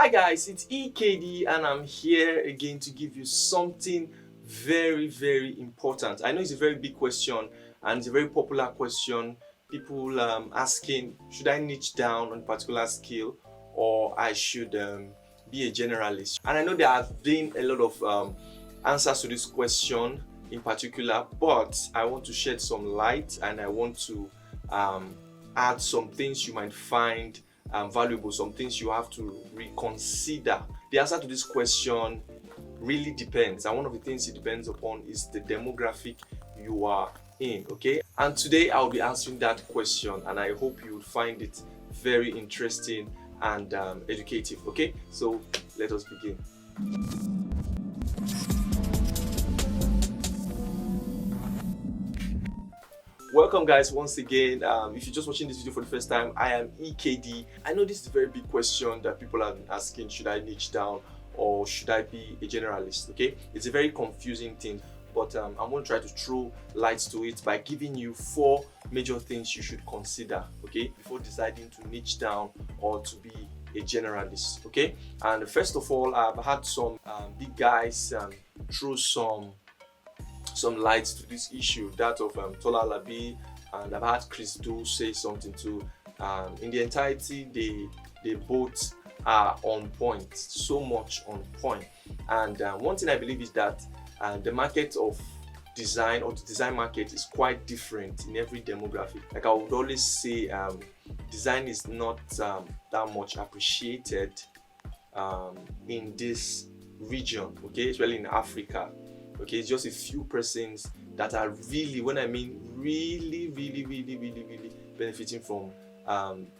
Hi guys, it's EKD and I'm here again to give you something very important. I know it's a very big question and it's a very popular question. People asking, should I niche down on a particular skill or I should be a generalist? And I know there have been a lot of answers to this question in particular, but I want to shed some light and I want to add some things you might find valuable, some things you have to reconsider. The answer to this question really depends, and one of the things it depends upon is the demographic you are in. Okay, and today I'll be answering that question, and I hope you will find it very interesting and educative. Okay, so let us begin. Welcome guys once again. If you're just watching this video for the first time, I am EKD. I know this is a very big question that people have been asking, should I niche down or should I be a generalist? Okay, it's a very confusing thing, but I'm going to try to throw lights to it by giving you 4 major things you should consider, okay, before deciding to niche down or to be a generalist. Okay, and first of all, I've had some big guys throw some lights to this issue, that of Tola Labi, and I've had Chris Do say something too. In the entirety, they both are on point, so much on point. And one thing I believe is that the market of design, or the design market, is quite different in every demographic. Like I would always say, design is not that much appreciated in this region, okay, especially in Africa. Okay, it's just a few persons that are really, when I mean really benefiting from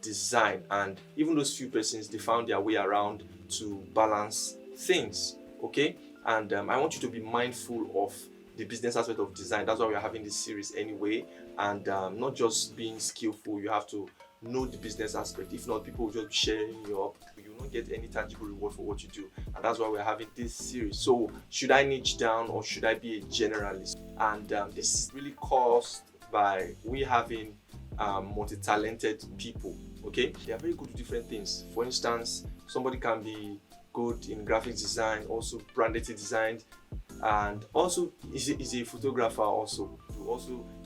design, and even those few persons, they found their way around to balance things. Okay, and I want you to be mindful of the business aspect of design. That's why we're having this series anyway, and not just being skillful, you have to know the business aspect. If not, people will just be sharing you up. You will not get any tangible reward for what you do, and that's why we're having this series. So should I niche down or should I be a generalist? And this is really caused by we having multi-talented people. Okay, they are very good at different things. For instance, somebody can be good in graphic design, also branded design, and also is a photographer also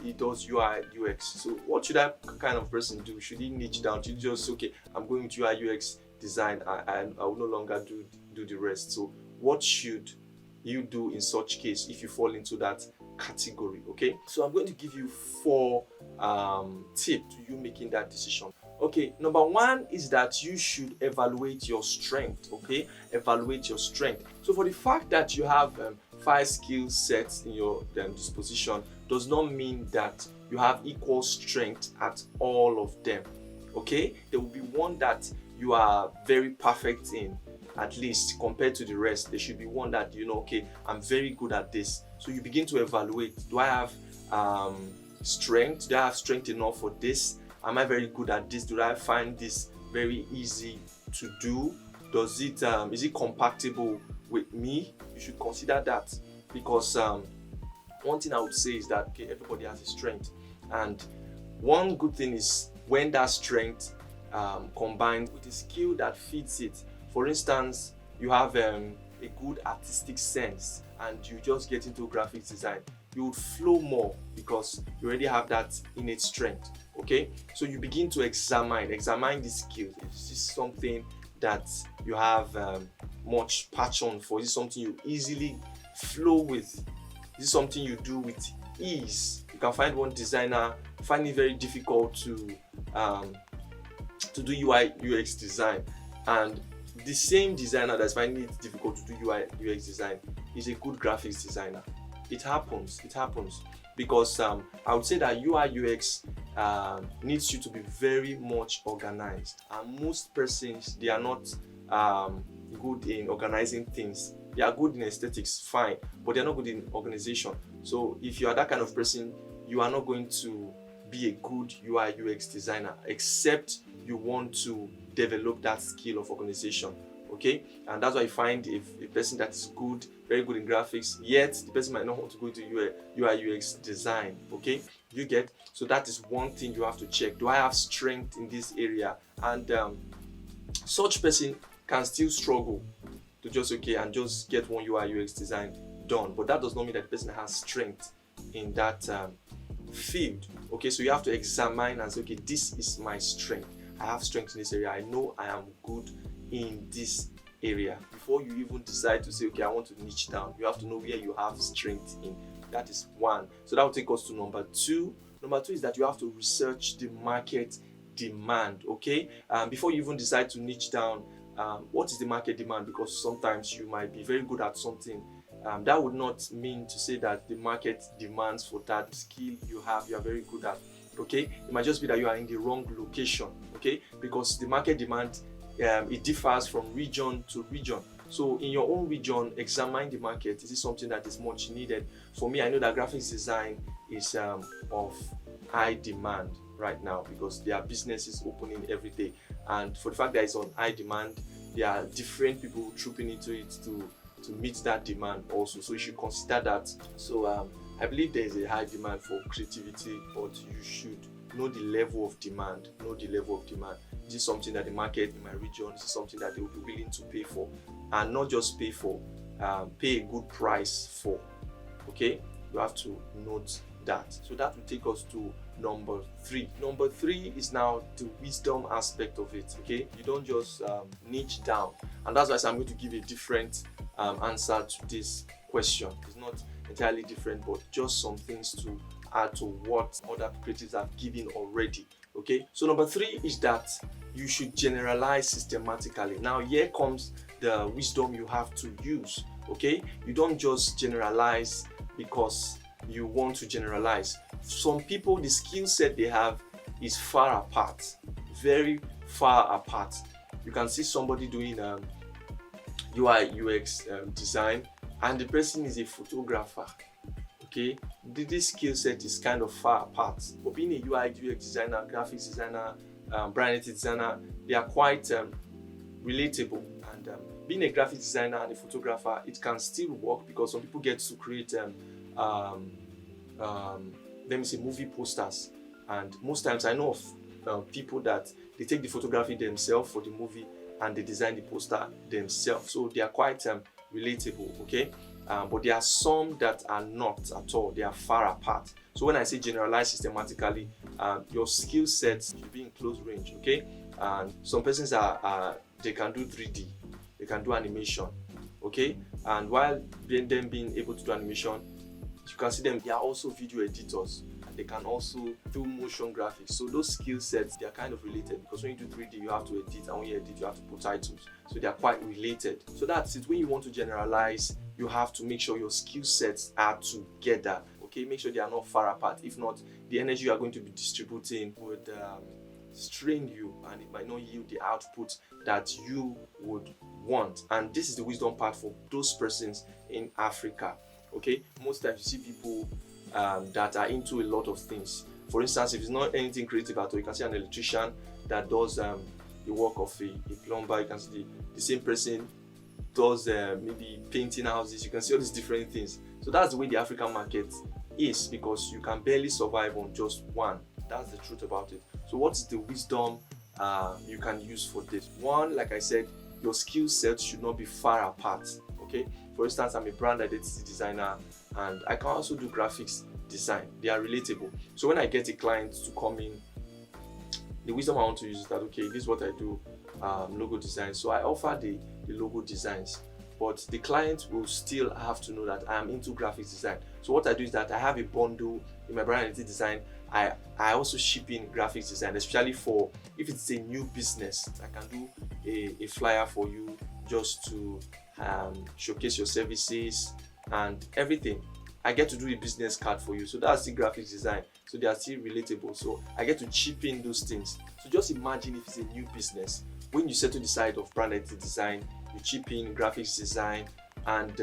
he does UI UX. So what should that kind of person do? Should he niche down? Should he just say, okay, I'm going to UI UX design, I will no longer do the rest? So what should you do in such case if you fall into that category? Okay, so I'm going to give you 4 tips to you making that decision. Okay, number 1 is that you should evaluate your strength. Okay, evaluate your strength. So for the fact that you have 5 skill sets in your disposition does not mean that you have equal strength at all of them. Okay, there will be one that you are very perfect in, at least compared to the rest. There should be one that okay, I'm very good at this. So you begin to evaluate, do I have strength? Do I have strength enough for this? Am I very good at this? Do I find this very easy to do? Does it is it compatible with me? You should consider that, because one thing I would say is that okay, everybody has a strength, and one good thing is when that strength combined with a skill that fits it. For instance, you have a good artistic sense and you just get into graphic design, you would flow more because you already have that innate strength. Okay, so you begin to examine the skills. Is this something that you have much passion for? Is this something you easily flow with? Is this something you do with ease? You can find one designer find it very difficult to do UI UX design, and the same designer that's finding it difficult to do UI UX design is a good graphics designer. It happens because I would say that UI UX needs you to be very much organized, and most persons, they are not good in organizing things. They are good in aesthetics, fine, but they're not good in organization. So if you are that kind of person, you are not going to be a good UI UX designer, except you want to develop that skill of organization. Okay, and that's why you find if a person that is good, very good in graphics, yet the person might not want to go into UI UX design. Okay, you get? So that is one thing you have to check. Do I have strength in this area? And such person can still struggle to just get one UI UX design done, but that does not mean that the person has strength in that field. Okay, so you have to examine and say, okay, this is my strength. I have strength in this area. I know I am good in this area. Before you even decide to say, okay, I want to niche down, you have to know where you have strength in. That is one. So that will take us to number two. Number two is that you have to research the market demand. Okay, before you even decide to niche down, what is the market demand? Because sometimes you might be very good at something. That would not mean to say that the market demands for that skill you are very good at. Okay, it might just be that you are in the wrong location. Okay, because the market demand it differs from region to region. So in your own region, examine the market. Is this something that is much needed? For me, I know that graphics design is of high demand right now because there are businesses opening every day, and for the fact that it's on high demand, there are different people trooping into it to meet that demand also. So you should consider that. So I believe there is a high demand for creativity, but you should know the level of demand. Is this something that the market in my region, is this something that they will be willing to pay for, and not just pay for, pay a good price for. Okay, you have to note that. So that will take us to number three. Number three is now the wisdom aspect of it. Okay, you don't just niche down, and that's why I'm going to give a different answer to this question. It's not entirely different, but just some things to add to what other creatives have given already. Okay, so number three is that you should generalize systematically. Now here comes the wisdom you have to use. Okay, you don't just generalize because you want to generalize. Some people, the skill set they have is far apart, very far apart. You can see somebody doing UI UX design, and the person is a photographer. Okay, this skill set is kind of far apart. But being a UI UX designer, graphics designer, brand identity designer, they are quite relatable. And being a graphics designer and a photographer, it can still work because some people get to create let me say movie posters, and most times I know of people that they take the photography themselves for the movie and they design the poster themselves, so they are quite relatable. Okay, but there are some that are not at all. They are far apart. So when I say generalize systematically, your skill sets should be in close range. Okay, and some persons are they can do 3D, they can do animation. Okay, and while being able to do animation, you can see them, they are also video editors, and they can also do motion graphics. So those skill sets, they are kind of related, because when you do 3D, you have to edit, and when you edit, you have to put titles. So they are quite related. So that's it. When you want to generalize, you have to make sure your skill sets are together. Okay, make sure they are not far apart. If not, the energy you are going to be distributing would strain you, and it might not yield the output that you would want. And this is the wisdom part for those persons in Africa. Okay, most times you see people that are into a lot of things. For instance, if it's not anything creative at all, you can see an electrician that does the work of a plumber. You can see the same person does maybe painting houses. You can see all these different things. So that's the way the African market is, because you can barely survive on just one. That's the truth about it. So what is the wisdom you can use for this? One, like I said, your skill set should not be far apart. Okay, for instance, I'm a brand identity designer and I can also do graphics design. They are relatable. So when I get a client to come in, the wisdom I want to use is that, okay, this is what I do, logo design. So I offer the logo designs, but the client will still have to know that I am into graphics design. So what I do is that I have a bundle in my brand identity design. I also ship in graphics design, especially for if it's a new business. I can do a flyer for you just to showcase your services and everything. I get to do a business card for you. So that's the graphics design. So they are still relatable. So I get to chip in those things. So just imagine if it's a new business. When you settle the side of brand identity design, you chip in graphics design, and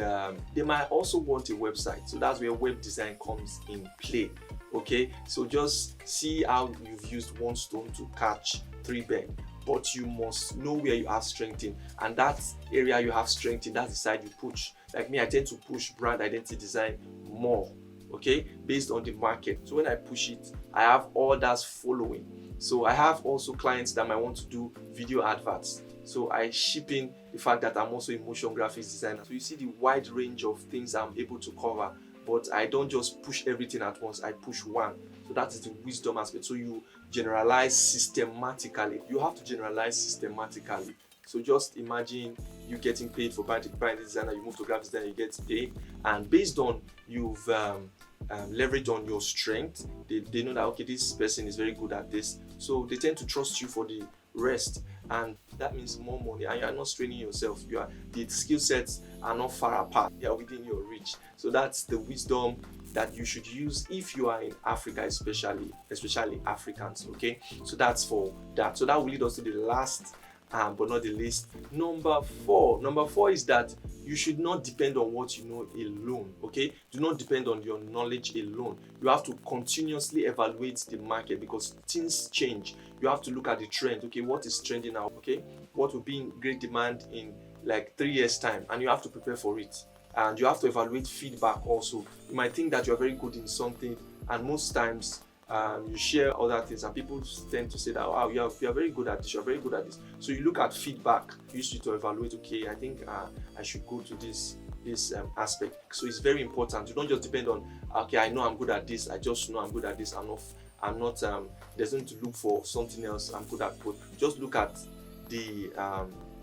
they might also want a website. So that's where web design comes in play. Okay, so just see how you've used one stone to catch three birds. But you must know where you have strength in, and that area you have strength in, that's the side you push. Like me, I tend to push brand identity design more, okay, based on the market. So when I push it, I have others following. So I have also clients that might want to do video adverts. So I ship in the fact that I'm also a motion graphics designer. So you see the wide range of things I'm able to cover, but I don't just push everything at once, I push one. So that is the wisdom aspect. So you generalize systematically. You have to generalize systematically. So just imagine you getting paid for buying the designer, you move to graphic designer, you get paid, and based on you've leverage on your strength, they know that okay, this person is very good at this, so they tend to trust you for the rest, and that means more money, and you are not straining yourself. The skill sets are not far apart, they are within your reach. So that's the wisdom that you should use if you are in Africa, especially Africans. Okay, so that's for that. So that will lead us to the last but not the least, number four is that you should not depend on what you know alone. Okay, do not depend on your knowledge alone. You have to continuously evaluate the market because things change. You have to look at the trend. Okay, what is trending now? Okay, what will be in great demand in like 3 years time, and you have to prepare for it. And you have to evaluate feedback also. You might think that you are very good in something, and most times you share other things, and people tend to say that wow, you are very good at this, you're very good at this. So you look at feedback, use it to evaluate. Okay, I think I should go to this aspect. So it's very important. You don't just depend on okay, I know I'm good at this, I just know I'm good at this. I'm not there's need to look for something else I'm good at. But just look at the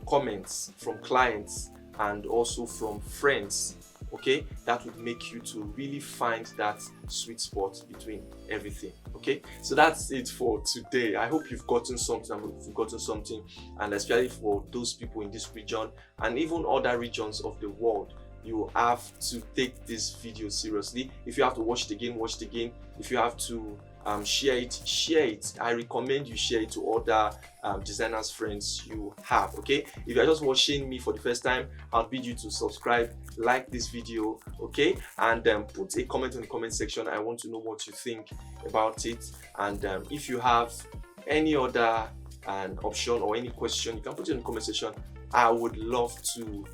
comments from clients and also from friends. Okay, that would make you to really find that sweet spot between everything. Okay, so that's it for today. I hope you've gotten something, and especially for those people in this region and even other regions of the world, you have to take this video seriously. If you have to watch it again, watch it again. If you have to share it. I recommend you share it to other designers friends you have. Okay, if you're just watching me for the first time, I'll bid you to subscribe, like this video, okay, and put a comment in the comment section. I want to know what you think about it, and if you have any other option or any question, you can put it in the comment section. I would love to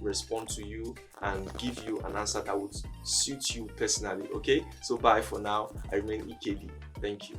respond to you and give you an answer that would suit you personally. Okay, so bye for now. I remain EKD. Thank you.